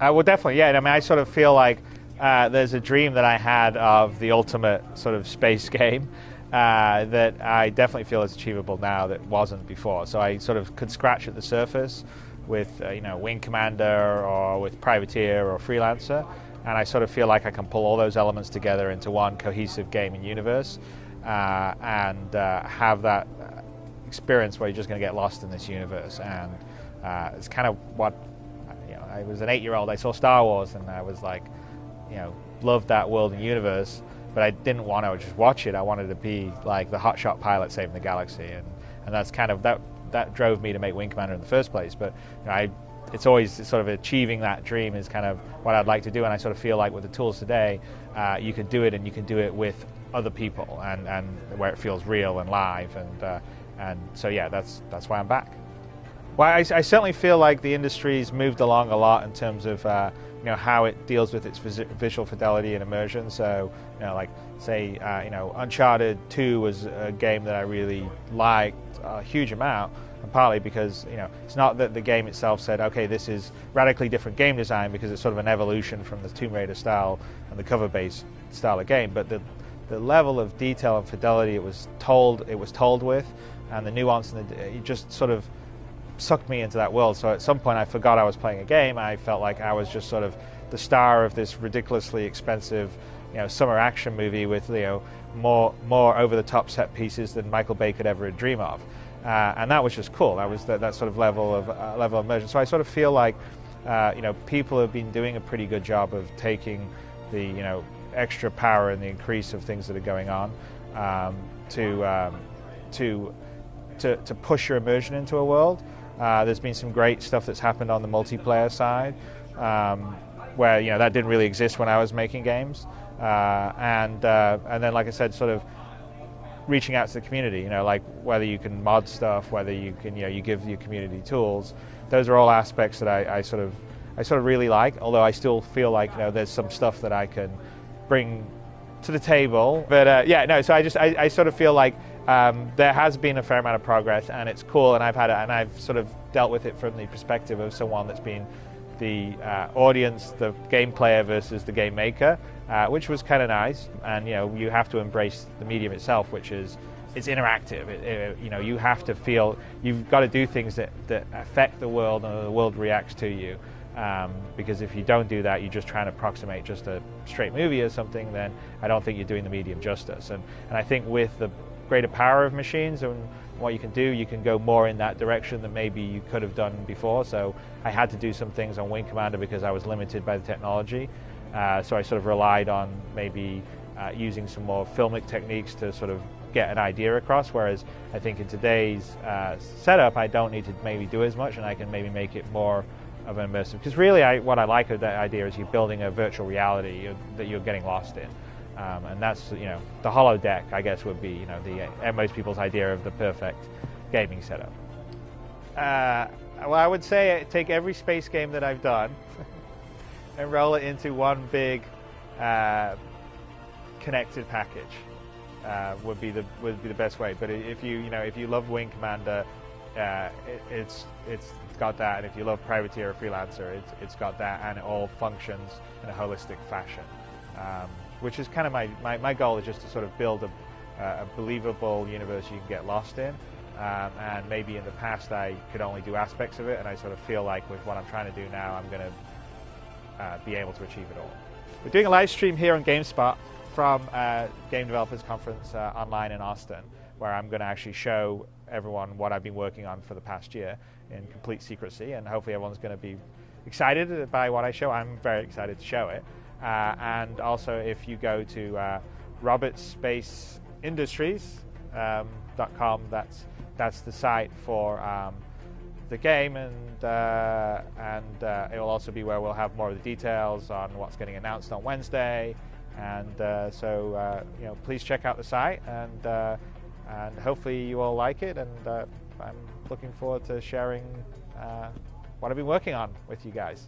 Well, definitely, yeah. I mean, I sort of feel like there's a dream that I had of the ultimate sort of space game that I definitely feel is achievable now that wasn't before. So I sort of could scratch at the surface with, Wing Commander or with Privateer or Freelancer, and I sort of feel like I can pull all those elements together into one cohesive game and universe, and have that experience where you're just going to get lost in this universe. And it's kind of what, I was an 8-year-old. I saw Star Wars, and I was like, loved that world and universe, but I didn't want to just watch it. I wanted to be like the hotshot pilot saving the galaxy, and that's kind of that drove me to make Wing Commander in the first place. But it's always sort of achieving that dream is kind of what I'd like to do, and I sort of feel like with the tools today, you can do it, and you can do it with other people, and where it feels real and live, and so yeah, that's why I'm back. Well, I certainly feel like the industry's moved along a lot in terms of how it deals with its visual fidelity and immersion. So like say Uncharted 2 was a game that I really liked a huge amount, and partly because it's not that the game itself said, okay, this is radically different game design, because it's sort of an evolution from the Tomb Raider style and the cover-based style of game, but the level of detail and fidelity it was told with, and the nuance, and it just sort of sucked me into that world. So at some point I forgot I was playing a game. I felt like I was just sort of the star of this ridiculously expensive summer action movie with more over-the-top set pieces than Michael Bay could ever dream of, and that was just cool. That was that sort of level of immersion. So I sort of feel like people have been doing a pretty good job of taking the extra power and the increase of things that are going on to push your immersion into a world. There's been some great stuff that's happened on the multiplayer side, where that didn't really exist when I was making games, and then, like I said, sort of reaching out to the community. Like whether you can mod stuff, whether you can you give your community tools. Those are all aspects that I sort of really like. Although I still feel like there's some stuff that I can bring to the table. But so I sort of feel like there has been a fair amount of progress, and it's cool, and I've sort of dealt with it from the perspective of someone that's been the audience, the game player versus the game maker, which was kind of nice. And you have to embrace the medium itself, which is it's interactive. You have to feel, you've got to do things that affect the world, and the world reacts to you. Because if you don't do that, you're just trying to approximate just a straight movie or something, then I don't think you're doing the medium justice. And I think with the greater power of machines and what you can go more in that direction than maybe you could have done before. So I had to do some things on Wing Commander because I was limited by the technology. So I sort of relied on maybe using some more filmic techniques to sort of get an idea across, whereas I think in today's setup I don't need to maybe do as much, and I can maybe make it more of an immersive, because really what I like of that idea is you're building a virtual reality that you're getting lost in, and that's the holodeck, I guess, would be most people's idea of the perfect gaming setup. Well, I would say take every space game that I've done and roll it into one big connected package. Would be the best way. But if you love Wing Commander, it's got that, and if you love Privateer or Freelancer, it's got that, and it all functions in a holistic fashion, which is kind of my goal, is just to sort of build a believable universe you can get lost in, and maybe in the past I could only do aspects of it, and I sort of feel like with what I'm trying to do now, I'm going to be able to achieve it all. We're doing a live stream here on GameSpot from Game Developers Conference online in Austin, where I'm going to actually show everyone what I've been working on for the past year in complete secrecy, and hopefully everyone's going to be excited by what I show. I'm very excited to show it. And also, if you go to robertspaceindustries.com, that's the site for the game, and it will also be where we'll have more of the details on what's getting announced on Wednesday. And so please check out the site, and hopefully you all like it, and I'm looking forward to sharing what I've been working on with you guys.